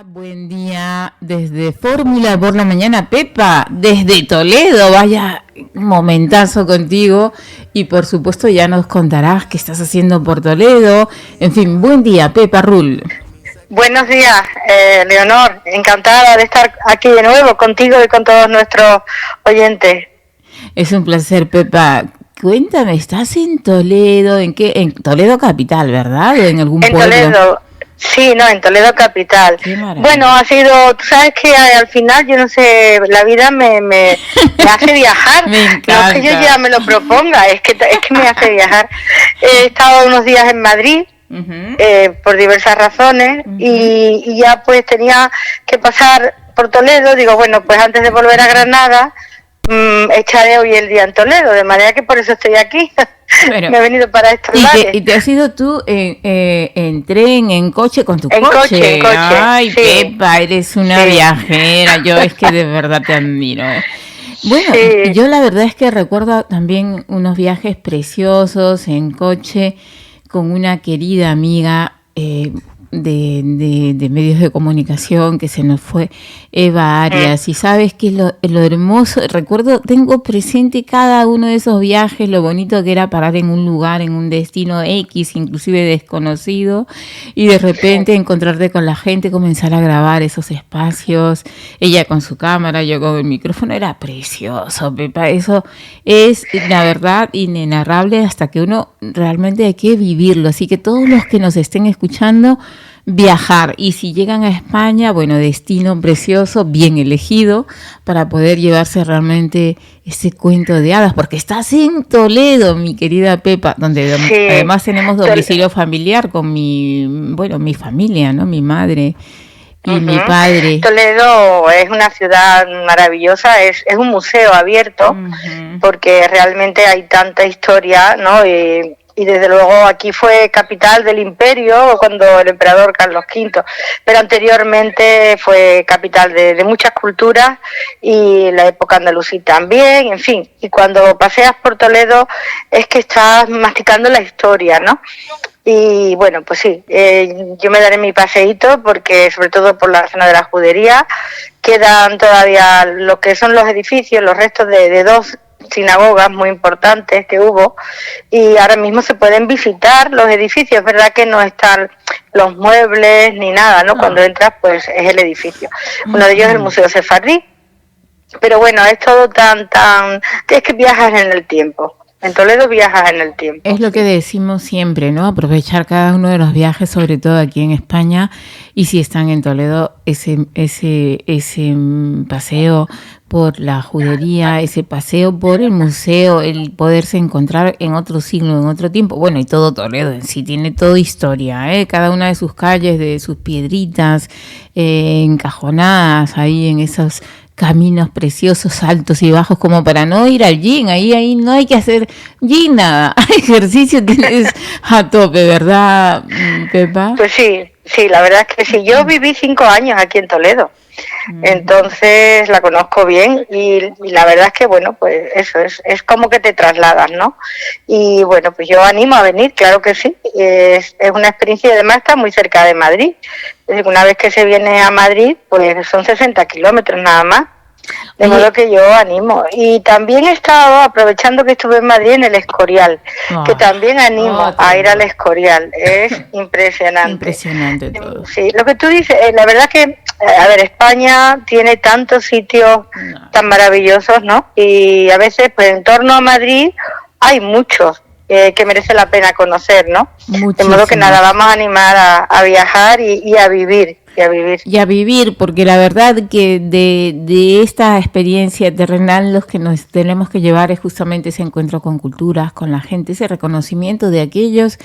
Buen día desde Fórmula por la mañana, Pepa, desde Toledo, vaya momentazo contigo y por supuesto ya nos contarás qué estás haciendo por Toledo. En fin, buen día, Pepa Rull. Buenos días, Leonor, encantada de estar aquí de nuevo contigo y con todos nuestros oyentes. Es un placer, Pepa. Cuéntame, ¿estás en Toledo? ¿En qué? En Toledo capital, ¿verdad? ¿O en algún pueblo? En Toledo. Sí, no, en Toledo capital. Bueno, ha sido, tú sabes que al final, yo no sé, la vida me hace viajar. Me encanta. No es que yo ya me lo proponga, es que me hace viajar. He estado unos días en Madrid, por diversas razones, y ya pues tenía que pasar por Toledo. Digo, bueno, pues antes de volver a Granada, echaré hoy el día en Toledo, de manera que por eso estoy aquí. Bueno, me he venido para estos lares. ¿Y te has ido tú en tren, en coche, con tu coche? En coche. Ay, sí. Pepa, eres una viajera. Yo es que de verdad te admiro. Bueno, yo la verdad es que recuerdo también unos viajes preciosos en coche con una querida amiga de medios de comunicación que se nos fue, Eva Arias, y sabes que lo hermoso, recuerdo, tengo presente cada uno de esos viajes, lo bonito que era parar en un lugar, en un destino X, inclusive desconocido, y de repente encontrarte con la gente, comenzar a grabar esos espacios, ella con su cámara, yo con el micrófono, era precioso, Pepa, eso es la verdad inenarrable hasta que uno realmente hay que vivirlo, así que todos los que nos estén escuchando, viajar, y si llegan a España, bueno, destino precioso, bien elegido para poder llevarse realmente ese cuento de hadas, porque estás en Toledo, mi querida Pepa, donde además tenemos domicilio familiar con mi familia, ¿no? Mi madre y mi padre. Toledo es una ciudad maravillosa, es un museo abierto, porque realmente hay tanta historia, ¿no? Y desde luego aquí fue capital del imperio cuando el emperador Carlos V, pero anteriormente fue capital de muchas culturas y la época andalusí también, en fin. Y cuando paseas por Toledo es que estás masticando la historia, ¿no? Y bueno, pues sí, yo me daré mi paseíto porque sobre todo por la zona de la Judería quedan todavía lo que son los edificios, los restos de dos sinagogas muy importantes que hubo, y ahora mismo se pueden visitar los edificios. Es verdad que no están los muebles ni nada, ¿no? Cuando entras pues es el edificio. Uno de ellos es el Museo Sefardí, pero bueno, es todo tan que es que viajas en el tiempo. En Toledo viajas en el tiempo. Es lo que decimos siempre, ¿no? Aprovechar cada uno de los viajes, sobre todo aquí en España, y si están en Toledo, ese paseo por la Judería, ese paseo por el museo, el poderse encontrar en otro siglo, en otro tiempo. Bueno, y todo Toledo en sí tiene toda historia, ¿eh? Cada una de sus calles, de sus piedritas encajonadas ahí en esos caminos preciosos, altos y bajos, como para no ir al gym. Ahí no hay que hacer gym, nada. Ejercicio tienes a tope, ¿verdad, Pepa? Pues sí, la verdad es que sí. Yo viví 5 años aquí en Toledo. Entonces la conozco bien y la verdad es que bueno, pues eso es como que te trasladas, ¿no? Y bueno, pues yo animo a venir, claro que sí, es una experiencia y además está muy cerca de Madrid. Es decir, una vez que se viene a Madrid, pues son 60 kilómetros nada más. De modo que yo animo. Y también he estado, aprovechando que estuve en Madrid, en el Escorial, que también animo a ir al Escorial. Es impresionante. Impresionante todo. Sí, lo que tú dices, la verdad que, a ver, España tiene tantos sitios tan maravillosos, ¿no? Y a veces, pues en torno a Madrid hay muchos que merece la pena conocer, ¿no? Muchísimo. De modo que nada, vamos a animar a viajar y a vivir. Y a vivir, porque la verdad que de esta experiencia terrenal los que nos tenemos que llevar es justamente ese encuentro con culturas, con la gente, ese reconocimiento de aquellos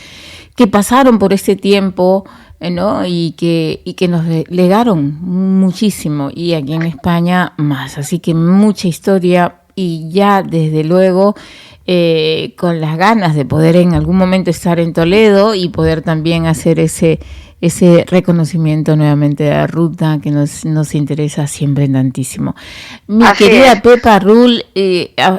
que pasaron por este tiempo, ¿no? Y que nos legaron muchísimo, y aquí en España más, así que mucha historia, y ya desde luego con las ganas de poder en algún momento estar en Toledo y poder también hacer ese ese reconocimiento nuevamente de la ruta que nos interesa siempre tantísimo. Mi Así querida es. Pepa Rull,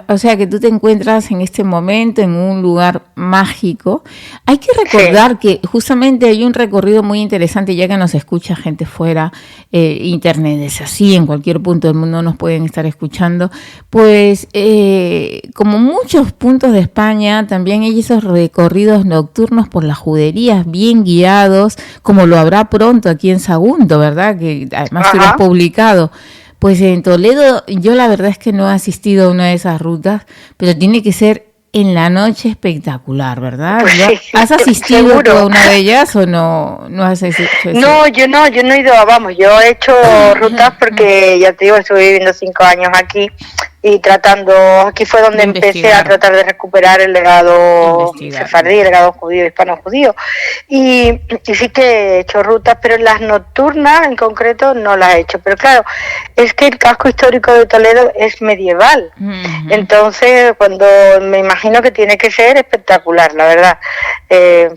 o sea que tú te encuentras en este momento en un lugar mágico. Hay que recordar que justamente hay un recorrido muy interesante, ya que nos escucha gente fuera, internet es así, en cualquier punto del mundo nos pueden estar escuchando, pues como muchos puntos de España, también hay esos recorridos nocturnos por las juderías bien guiados, como lo habrá pronto aquí en Sagunto, ¿verdad? Que además tú lo has publicado. Pues en Toledo yo la verdad es que no he asistido a una de esas rutas, pero tiene que ser en la noche espectacular, ¿verdad? Pues sí, ¿Has asistido seguro. a una de ellas o no has hecho eso? No, yo no he ido, vamos, yo he hecho rutas porque, ya te digo, estuve viviendo 5 años aquí y aquí fue donde empecé a tratar de recuperar el legado sefardí, el legado judío, hispano-judío. Y sí que he hecho rutas, pero las nocturnas en concreto no las he hecho. Pero claro, es que el casco histórico de Toledo es medieval. Entonces, me imagino que tiene que ser espectacular, la verdad.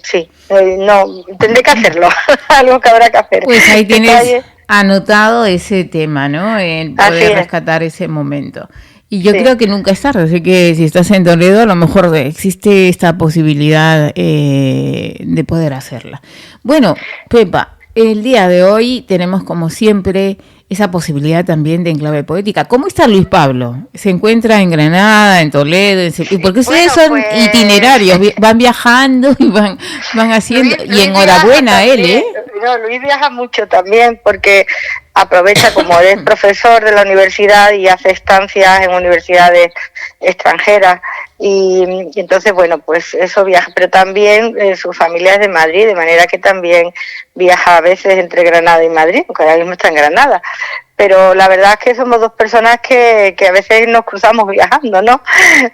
Sí, no, tendré que hacerlo, algo que habrá que hacer. Pues ahí tienes anotado ese tema, ¿no? El poder rescatar ese momento. Y yo creo que nunca es tarde, así que si estás en Toledo, a lo mejor existe esta posibilidad de poder hacerla. Bueno, Pepa, el día de hoy tenemos como siempre esa posibilidad también de enclave poética. ¿Cómo está Luis Pablo? ¿Se encuentra en Granada, en Toledo? Porque ustedes son itinerarios, van viajando y van haciendo, y enhorabuena a él, ¿eh? No, Luis viaja mucho también porque aprovecha, como es profesor de la universidad y hace estancias en universidades extranjeras y entonces, bueno, pues eso viaja, pero también su familia es de Madrid, de manera que también viaja a veces entre Granada y Madrid, porque ahora mismo está en Granada. Pero la verdad es que somos dos personas que a veces nos cruzamos viajando, ¿no?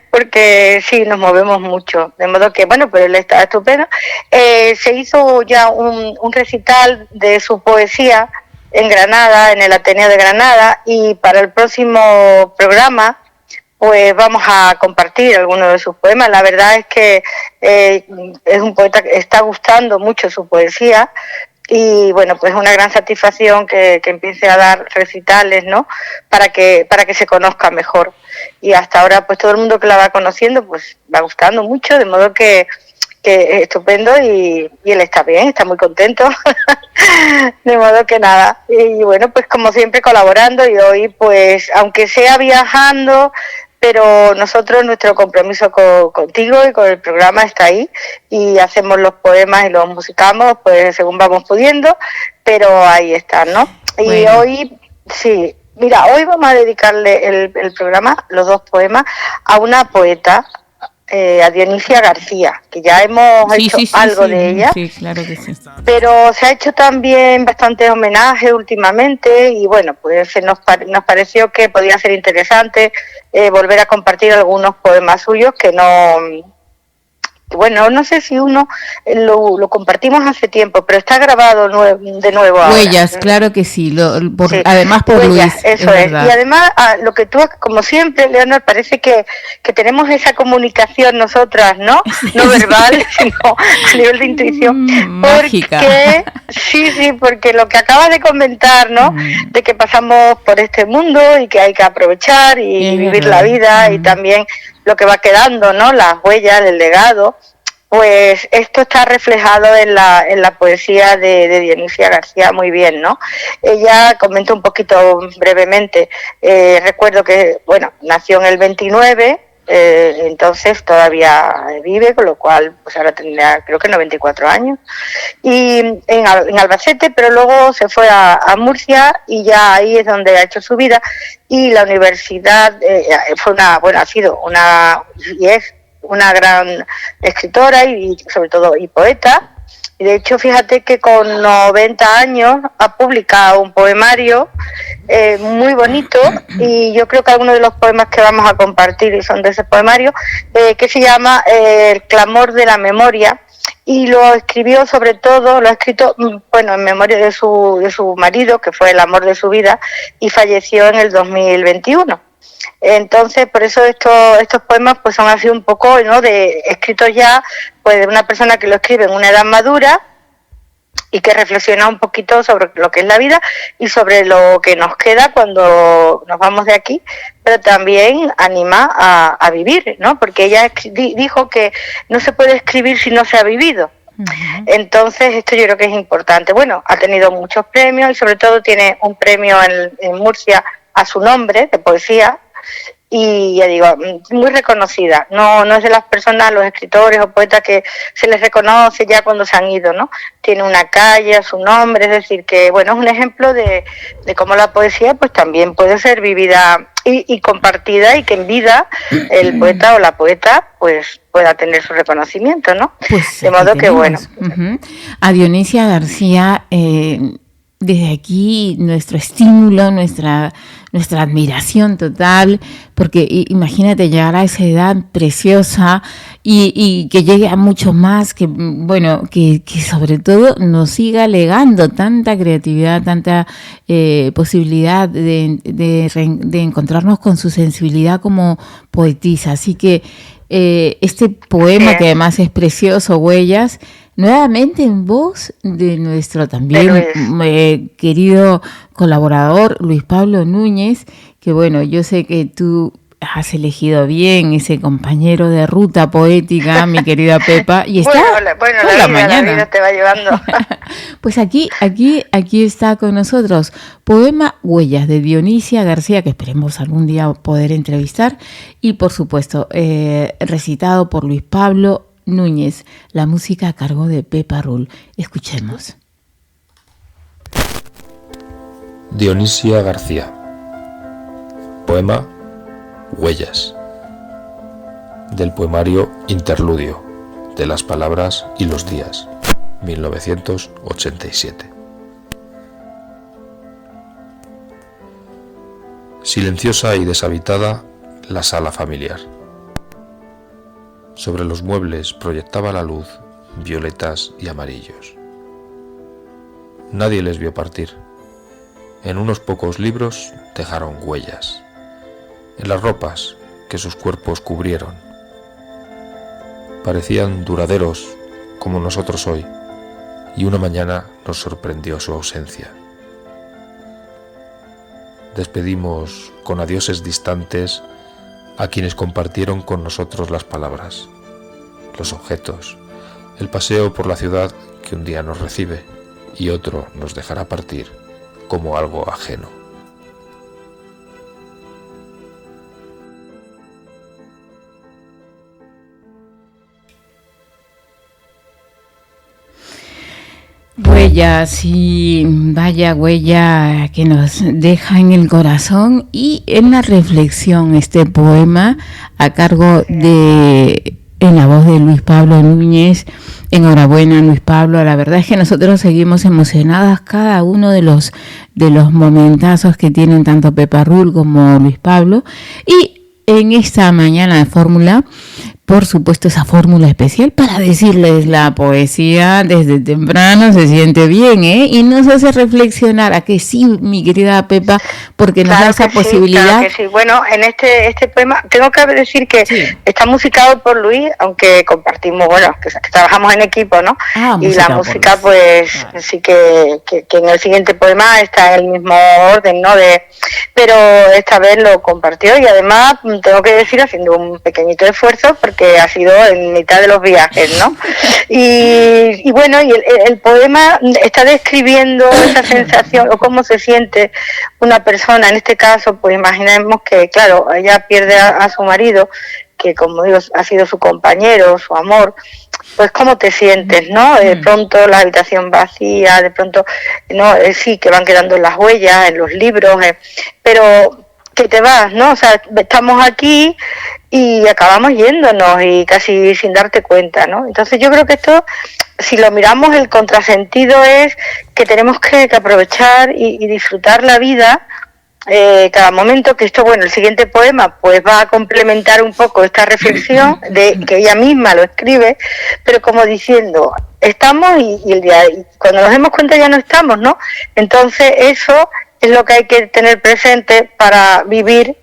Porque sí, nos movemos mucho. De modo que, bueno, pues él está estupendo. Se hizo ya un recital de su poesía en Granada, en el Ateneo de Granada, y para el próximo programa pues vamos a compartir algunos de sus poemas. La verdad es que es un poeta que está gustando mucho su poesía. Y bueno, pues una gran satisfacción que empiece a dar recitales, ¿no? Para que se conozca mejor. Y hasta ahora, pues todo el mundo que la va conociendo, pues va gustando mucho, de modo que es estupendo y él está bien, está muy contento. De modo que nada. Y bueno, pues como siempre colaborando y hoy, pues aunque sea viajando, pero nosotros, nuestro compromiso contigo y con el programa está ahí y hacemos los poemas y los musicamos pues según vamos pudiendo, pero ahí están, ¿no? Bueno. Y hoy, sí, mira, hoy vamos a dedicarle el programa, los dos poemas, a una poeta, a Dionisia García, que ya hemos hecho algo de ella. Sí, claro que sí. Pero se ha hecho también bastante homenaje últimamente y bueno, pues nos pareció que podía ser interesante volver a compartir algunos poemas suyos que bueno, no sé si uno lo compartimos hace tiempo, pero está grabado de nuevo ahora. Huellas, claro que sí, sí. Además por Huellas, Luis. Eso es. Y además, lo que tú, como siempre, Leonor, parece que tenemos esa comunicación nosotras, ¿no? No verbal, sino a nivel de intuición. Mágica. Porque lo que acabas de comentar, ¿no? De que pasamos por este mundo y que hay que aprovechar y vivir la vida y también lo que va quedando, ¿no? Las huellas, el legado, pues esto está reflejado en la poesía de Dionisia García muy bien, ¿no? Ella comenta un poquito brevemente, recuerdo que, bueno, nació en el 29, entonces todavía vive, con lo cual pues ahora tendría creo que 94 años, y en Albacete, pero luego se fue a Murcia y ya ahí es donde ha hecho su vida, y la universidad ha sido y es una gran escritora y sobre todo y poeta. Y de hecho, fíjate que con 90 años ha publicado un poemario muy bonito, y yo creo que algunos de los poemas que vamos a compartir y son de ese poemario, que se llama El clamor de la memoria, y lo escribió lo ha escrito, bueno, en memoria de su marido, que fue el amor de su vida, y falleció en el 2021. Entonces, por eso estos poemas pues son así un poco, ¿no?, escritos ya pues de una persona que lo escribe en una edad madura y que reflexiona un poquito sobre lo que es la vida y sobre lo que nos queda cuando nos vamos de aquí, pero también anima a vivir, ¿no? Porque ella dijo que no se puede escribir si no se ha vivido. Entonces esto yo creo que es importante. Bueno, ha tenido muchos premios y sobre todo tiene un premio en Murcia a su nombre de poesía, y ya digo, muy reconocida. No es de las personas, los escritores o poetas que se les reconoce ya cuando se han ido, ¿no? Tiene una calle a su nombre, es decir, que bueno, es un ejemplo de cómo la poesía pues también puede ser vivida y compartida, y que en vida el poeta o la poeta pues pueda tener su reconocimiento, ¿no? Pues de modo que bueno. A Dionisia García, desde aquí nuestro estímulo, nuestra admiración total, porque imagínate llegar a esa edad preciosa y que llegue a mucho más, que bueno, que sobre todo nos siga legando tanta creatividad, tanta posibilidad de encontrarnos con su sensibilidad como poetisa. Así que este poema, que además es precioso, Huellas, nuevamente en voz de nuestro también querido colaborador Luis Pablo Núñez, que bueno, yo sé que tú has elegido bien ese compañero de ruta poética, mi querida Pepa, y está la vida te va llevando. Pues aquí está con nosotros poema Huellas de Dionisia García, que esperemos algún día poder entrevistar, y por supuesto recitado por Luis Pablo Núñez, la música a cargo de Pepa Rull. Escuchemos. Dionisia García. Poema Huellas, del poemario Interludio, de las palabras y los días, 1987. Silenciosa y deshabitada la sala familiar. Sobre los muebles proyectaba la luz violetas y amarillos. Nadie les vio partir. En unos pocos libros dejaron huellas, en las ropas que sus cuerpos cubrieron. Parecían duraderos como nosotros hoy, y una mañana nos sorprendió su ausencia. Despedimos con adioses distantes a quienes compartieron con nosotros las palabras, los objetos, el paseo por la ciudad que un día nos recibe y otro nos dejará partir como algo ajeno. Huellas, y vaya huella que nos deja en el corazón y en la reflexión este poema a cargo en la voz de Luis Pablo Núñez. Enhorabuena, Luis Pablo. La verdad es que nosotros seguimos emocionadas cada uno de los momentazos que tienen tanto Pepa Rull como Luis Pablo. Y en esta mañana de fórmula, por supuesto, esa fórmula especial para decirles la poesía desde temprano se siente bien, y nos hace reflexionar. A que sí, mi querida Pepa, porque nos da esa posibilidad. Claro que sí. Bueno, en este poema tengo que decir que está musicado por Luis, aunque compartimos, bueno, que trabajamos en equipo, ¿no? Y la música, pues sí que en el siguiente poema está en el mismo orden, ¿no? Pero esta vez lo compartió, y además tengo que decir, haciendo un pequeñito esfuerzo, porque ha sido en mitad de los viajes, ¿no? Y bueno, y el poema está describiendo esa sensación o cómo se siente una persona. En este caso, pues imaginemos que, claro, ella pierde a su marido, que como digo ha sido su compañero, su amor. Pues cómo te sientes, ¿no? De pronto la habitación vacía, de pronto, no, sí, que van quedando las huellas en los libros, pero que te vas, ¿no? O sea, estamos aquí y acabamos yéndonos y casi sin darte cuenta, ¿no? Entonces yo creo que esto, si lo miramos, el contrasentido es que tenemos que aprovechar y disfrutar la vida, cada momento. Que esto, bueno, el siguiente poema pues va a complementar un poco esta reflexión de que ella misma lo escribe, pero como diciendo, estamos y el día, y cuando nos demos cuenta ya no estamos, ¿no? Entonces eso es lo que hay que tener presente para vivir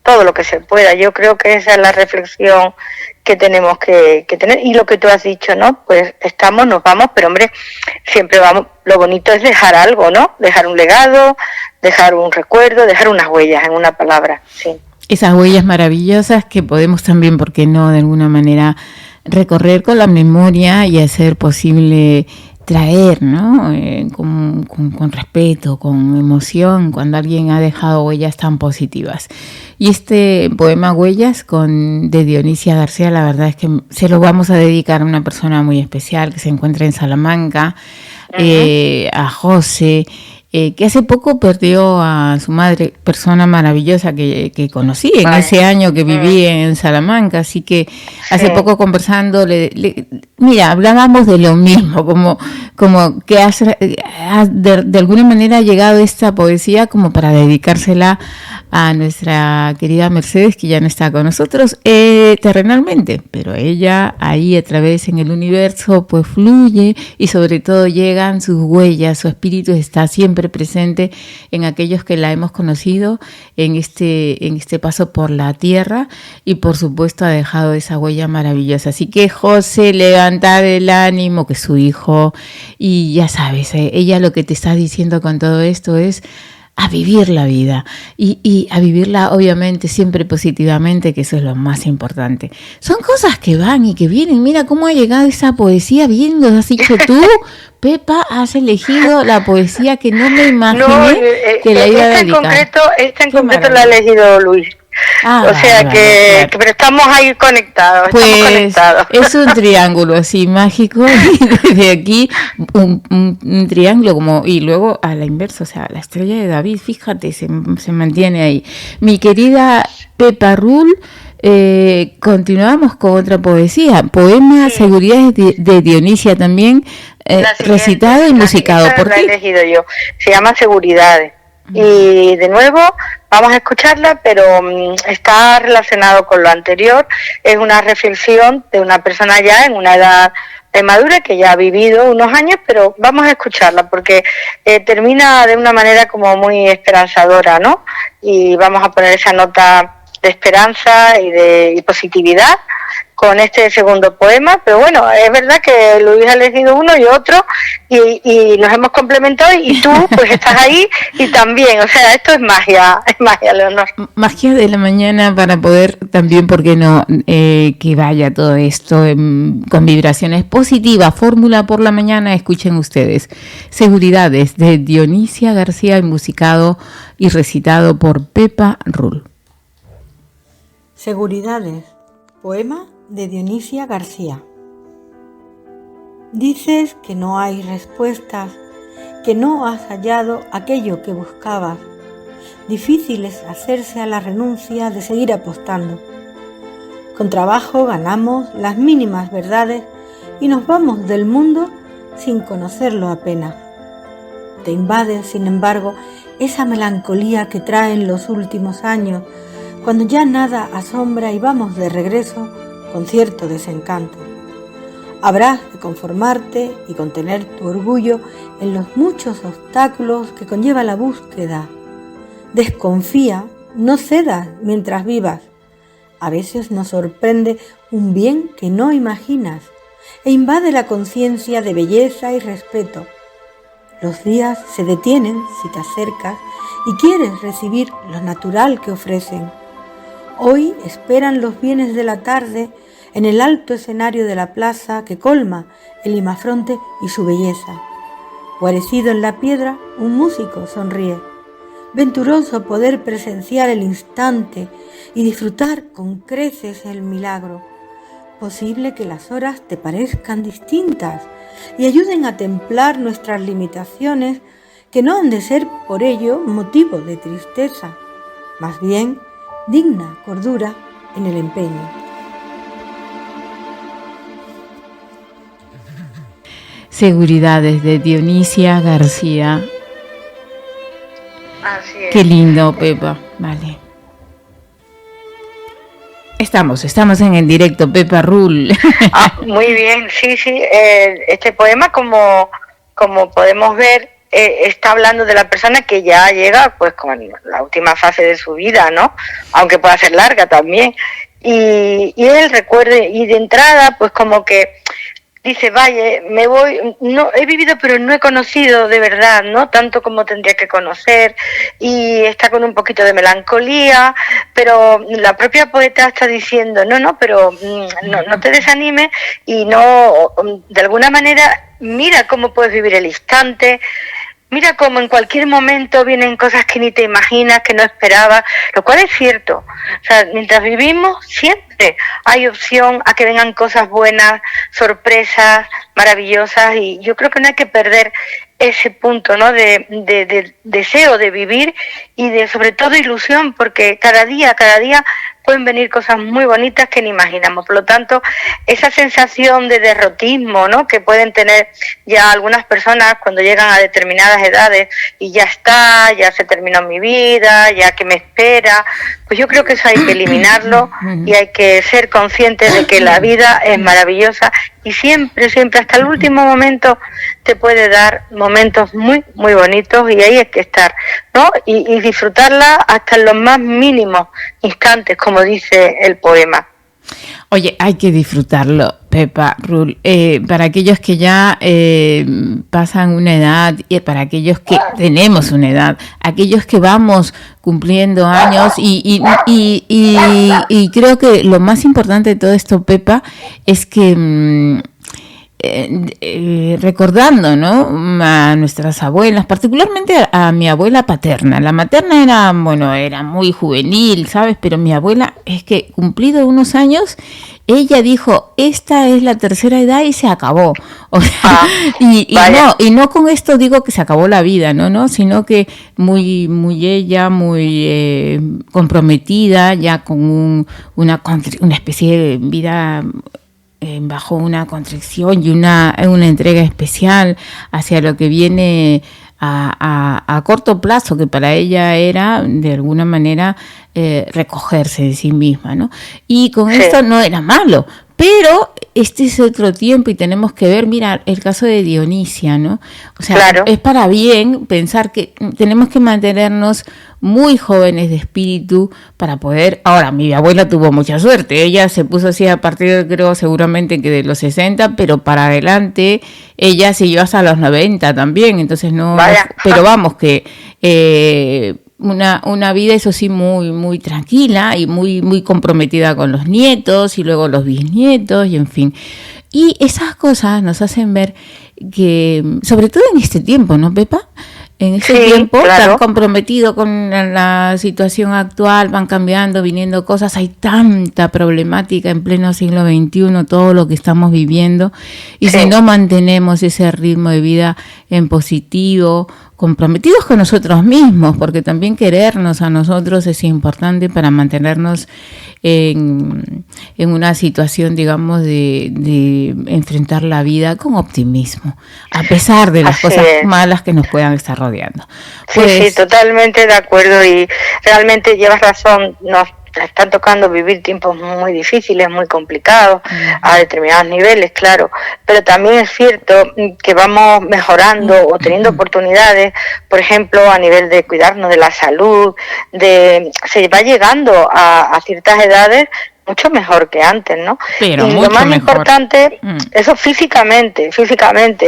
todo lo que se pueda. Yo creo que esa es la reflexión que tenemos que tener. Y lo que tú has dicho, ¿no? Pues nos vamos, pero hombre, siempre vamos, lo bonito es dejar algo, ¿no? Dejar un legado, dejar un recuerdo, dejar unas huellas, en una palabra, sí. Esas huellas maravillosas que podemos también, ¿por qué no?, de alguna manera recorrer con la memoria y hacer posible traer, ¿no? Con respeto, con emoción, cuando alguien ha dejado huellas tan positivas. Y este poema Huellas de Dionisia García, la verdad es que se lo vamos a dedicar a una persona muy especial que se encuentra en Salamanca, a José, que hace poco perdió a su madre, persona maravillosa que conocí en ese año que viví en Salamanca, así que hace poco conversando, mira, hablábamos de lo mismo, como que de alguna manera ha llegado esta poesía como para dedicársela a nuestra querida Mercedes, que ya no está con nosotros terrenalmente, pero ella ahí a través en el universo pues fluye y sobre todo llegan sus huellas, su espíritu está siempre presente en aquellos que la hemos conocido en este paso por la tierra y por supuesto ha dejado esa huella maravillosa. Así que José, levantar el ánimo, que su hijo, y ya sabes, ella lo que te está diciendo con todo esto es a vivir la vida y a vivirla obviamente siempre positivamente, que eso es lo más importante. Son cosas que van y que vienen. Mira cómo ha llegado esa poesía, viendo, has dicho tú, Pepa, has elegido la poesía que no me imaginé que la iba a dedicar. Esta en concreto la ha elegido Luis. O sea que pero estamos ahí conectados. Pues es un triángulo así mágico y desde aquí un triángulo y luego a la inversa, o sea, la estrella de David, fíjate, se mantiene ahí. Mi querida Pepa Rull, continuamos con otra poesía, poema Seguridades de Dionisia también, recitado y musicado por ti. La he elegido yo, se llama Seguridades. Y de nuevo vamos a escucharla, pero está relacionado con lo anterior. Es una reflexión de una persona ya en una edad madura que ya ha vivido unos años, pero vamos a escucharla porque termina de una manera como muy esperanzadora, ¿no? Y vamos a poner esa nota de esperanza y positividad con este segundo poema, pero bueno, es verdad que Luis ha elegido uno y otro y nos hemos complementado y tú pues estás ahí y también, o sea, esto es magia, Leonor. Magia de la mañana para poder también, ¿por qué no?, que vaya todo esto con vibraciones positivas. Fórmula por la mañana, escuchen ustedes. Seguridades de Dionisia García, musicado y recitado por Pepa Rull. Seguridades, poema de Dionisia García. Dices que no hay respuestas, que no has hallado aquello que buscabas. Difícil es hacerse a la renuncia de seguir apostando. Con trabajo ganamos las mínimas verdades y nos vamos del mundo sin conocerlo apenas. Te invade, sin embargo, esa melancolía que traen los últimos años, cuando ya nada asombra y vamos de regreso con cierto desencanto. Habrás de conformarte y contener tu orgullo en los muchos obstáculos que conlleva la búsqueda. Desconfía, no cedas mientras vivas. A veces nos sorprende un bien que no imaginas e invade la conciencia de belleza y respeto. Los días se detienen si te acercas y quieres recibir lo natural que ofrecen. Hoy esperan los bienes de la tarde en el alto escenario de la plaza que colma el limafronte y su belleza. Guarecido en la piedra, un músico sonríe. Venturoso poder presenciar el instante y disfrutar con creces el milagro. Posible que las horas te parezcan distintas y ayuden a templar nuestras limitaciones, que no han de ser por ello motivo de tristeza, más bien digna cordura en el empeño. Seguridades de Dionisia García. Así es. Qué lindo, Pepa. Vale. Estamos en el directo, Pepa Rull. Muy bien, sí. Este poema, como podemos ver, está hablando de la persona que ya llega pues con la última fase de su vida, ¿no? Aunque pueda ser larga también. y él recuerde, y de entrada pues como que dice, vaya, me voy, no he vivido pero no he conocido de verdad, ¿no? Tanto como tendría que conocer, y está con un poquito de melancolía, pero la propia poeta está diciendo, pero no te desanimes, y no, de alguna manera, mira cómo puedes vivir el instante. Mira cómo en cualquier momento vienen cosas que ni te imaginas, que no esperabas, lo cual es cierto. O sea, mientras vivimos, siempre hay opción a que vengan cosas buenas, sorpresas maravillosas, y yo creo que no hay que perder ese punto, ¿no? de deseo de vivir y de, sobre todo, ilusión, porque cada día pueden venir cosas muy bonitas que ni imaginamos. Por lo tanto, esa sensación de derrotismo, ¿no? que pueden tener ya algunas personas cuando llegan a determinadas edades y ya está, ya se terminó mi vida, ya que me espera, pues yo creo que eso hay que eliminarlo y hay que ser conscientes de que la vida es maravillosa y siempre, hasta el último momento te puede dar momentos muy, muy bonitos, y ahí hay que estar, ¿no? Y disfrutarla hasta en los más mínimos instantes, como dice el poema. Oye, hay que disfrutarlo, Pepa Rull. Para aquellos que ya pasan una edad, y para aquellos que tenemos una edad, aquellos que vamos cumpliendo años, y creo que lo más importante de todo esto, Pepa, es que recordando, ¿no? A nuestras abuelas, particularmente a mi abuela paterna. La materna era muy juvenil, ¿sabes? Pero mi abuela, es que cumplido unos años, ella dijo, esta es la tercera edad y se acabó. O sea, y no con esto digo que se acabó la vida, no, sino que muy comprometida ya con una especie de vida bajo una constricción y una entrega especial hacia lo que viene a corto plazo, que para ella era de alguna manera recogerse de sí misma, ¿no? Y con esto no era malo, pero este es otro tiempo y tenemos que ver, mira, el caso de Dionisia, ¿no? O sea, claro, es para bien pensar que tenemos que mantenernos muy jóvenes de espíritu para poder... Ahora, mi abuela tuvo mucha suerte, ella se puso así a partir, creo, seguramente que de los 60, pero para adelante ella siguió hasta los 90 también, entonces no... Pero vamos, que... Una vida, eso sí, muy muy tranquila y muy comprometida con los nietos y luego los bisnietos y en fin. Y esas cosas nos hacen ver que, sobre todo en este tiempo, ¿no, Pepa? En este tiempo tan comprometido con la situación actual, van cambiando, viniendo cosas, hay tanta problemática en pleno siglo XXI, todo lo que estamos viviendo, y si no mantenemos ese ritmo de vida en positivo, comprometidos con nosotros mismos, porque también querernos a nosotros es importante para mantenernos en una situación, digamos, de enfrentar la vida con optimismo, a pesar de las cosas malas que nos puedan estar rodeando. Pues, sí, totalmente de acuerdo, y realmente llevas razón, nos están tocando vivir tiempos muy difíciles, muy complicados, a determinados niveles, claro, pero también es cierto que vamos mejorando o teniendo oportunidades, por ejemplo, a nivel de cuidarnos de la salud, se va llegando a ciertas edades mucho mejor que antes, ¿no? Pero y lo más importante, eso físicamente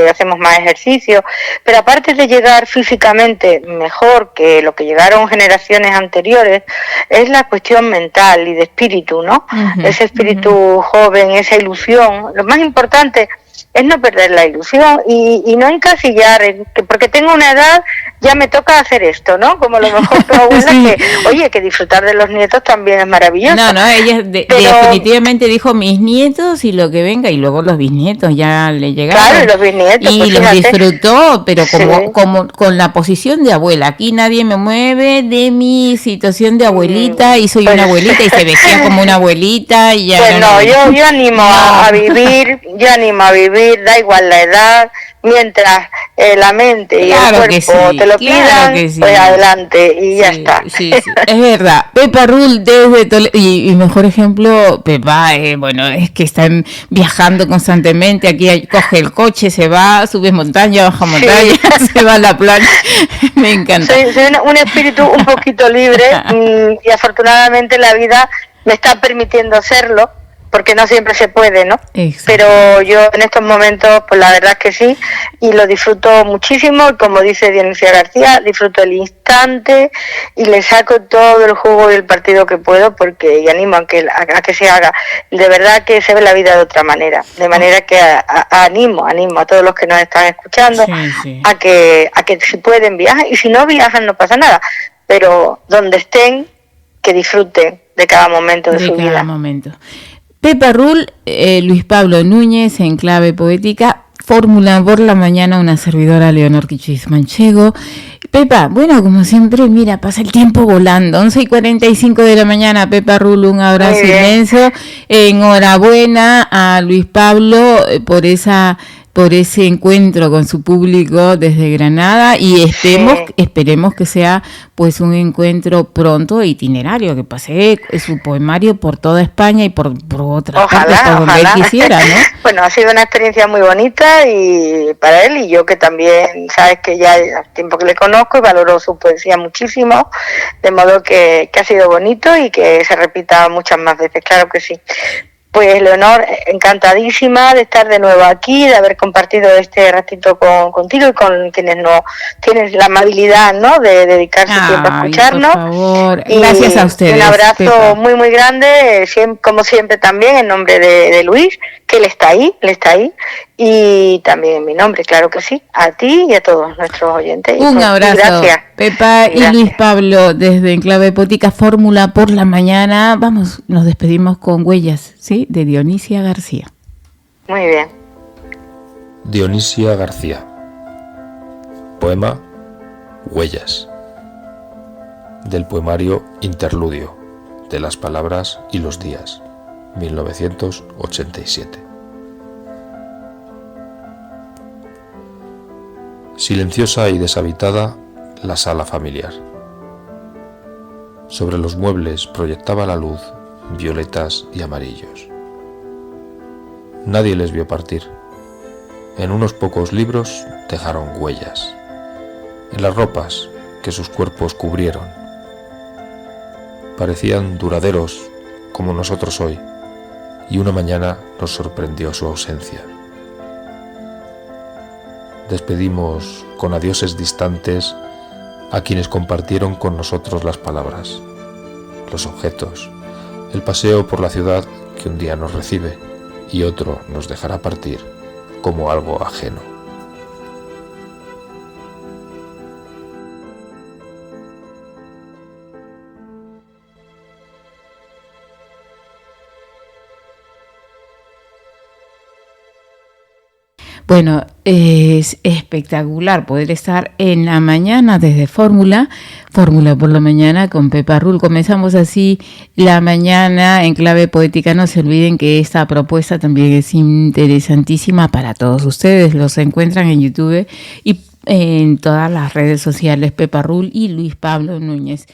hacemos más ejercicio, pero aparte de llegar físicamente mejor que lo que llegaron generaciones anteriores, es la cuestión mental y de espíritu, ¿no? Ese espíritu joven, esa ilusión, lo más importante es no perder la ilusión y no encasillar, porque tengo una edad, ya me toca hacer esto, ¿no? Como lo mejor tu abuela, que disfrutar de los nietos también es maravilloso. No, ella definitivamente dijo mis nietos y lo que venga, y luego los bisnietos ya le llegaron. Claro, y los bisnietos. Y pues, los disfrutó, pero como con la posición de abuela. Aquí nadie me mueve de mi situación de abuelita, y soy una abuelita, y se vestía como una abuelita. Y ya pues yo animo a vivir, da igual la edad, mientras la mente y el cuerpo te lo pidan, pues adelante y ya está. Sí, es verdad. Pepa Rull desde Toledo, y mejor ejemplo, Pepa, es que están viajando constantemente, aquí coge el coche, se va, sube montaña, baja montaña, se va a la playa, me encanta. Soy un espíritu un poquito libre y afortunadamente la vida me está permitiendo hacerlo, porque no siempre se puede, ¿no? Exacto. Pero yo en estos momentos, pues la verdad es que sí, y lo disfruto muchísimo, y como dice Dionisia García, disfruto el instante y le saco todo el jugo del partido que puedo, porque y animo a que se haga. De verdad que se ve la vida de otra manera, de manera que animo a todos los que nos están escuchando a que si pueden viajar, y si no viajan no pasa nada, pero donde estén, que disfruten de cada momento de su vida. Momento. Pepa Rul, Luis Pablo Núñez, en clave poética, Fórmula por la mañana, una servidora, Leonor Quichis Manchego. Pepa, bueno, como siempre, mira, pasa el tiempo volando, 11:45 de la mañana. Pepa Rul, un abrazo inmenso. Enhorabuena a Luis Pablo por ese encuentro con su público desde Granada, y esperemos que sea pues un encuentro pronto e itinerario, que pase su poemario por toda España y por otras partes, por donde él quisiera, ¿no? Bueno, ha sido una experiencia muy bonita y para él, y yo que también, sabes que ya hace tiempo que le conozco y valoro su poesía muchísimo, de modo que ha sido bonito y que se repita muchas más veces, claro que sí. Pues Leonor, encantadísima de estar de nuevo aquí, de haber compartido este ratito contigo y con quienes no tienen la amabilidad, ¿no?, de dedicarse tiempo a escucharnos. Por favor. Gracias a ustedes. Un abrazo, Pepa, muy muy grande, como siempre también en nombre de Luis, que él está ahí, y también en mi nombre, claro que sí, a ti y a todos nuestros oyentes. Un abrazo, gracias. Pepa y Luis Pablo desde Enclave Poética, Fórmula por la mañana. Vamos, nos despedimos con Huellas, ¿sí?, de Dionisia García. Muy bien. Dionisia García. Poema Huellas, del poemario Interludio, de las palabras y los días, 1987. Silenciosa y deshabitada la sala familiar. Sobre los muebles proyectaba la luz violetas y amarillos. Nadie les vio partir. En unos pocos libros dejaron huellas, en las ropas que sus cuerpos cubrieron. Parecían duraderos como nosotros hoy, y una mañana nos sorprendió su ausencia. Despedimos con adioses distantes a quienes compartieron con nosotros las palabras, los objetos, el paseo por la ciudad que un día nos recibe y otro nos dejará partir como algo ajeno. Bueno, es espectacular poder estar en la mañana desde Fórmula por la mañana con Pepa Rul. Comenzamos así la mañana en clave poética. No se olviden que esta propuesta también es interesantísima para todos ustedes. Los encuentran en YouTube y en todas las redes sociales, Pepa Rul y Luis Pablo Núñez.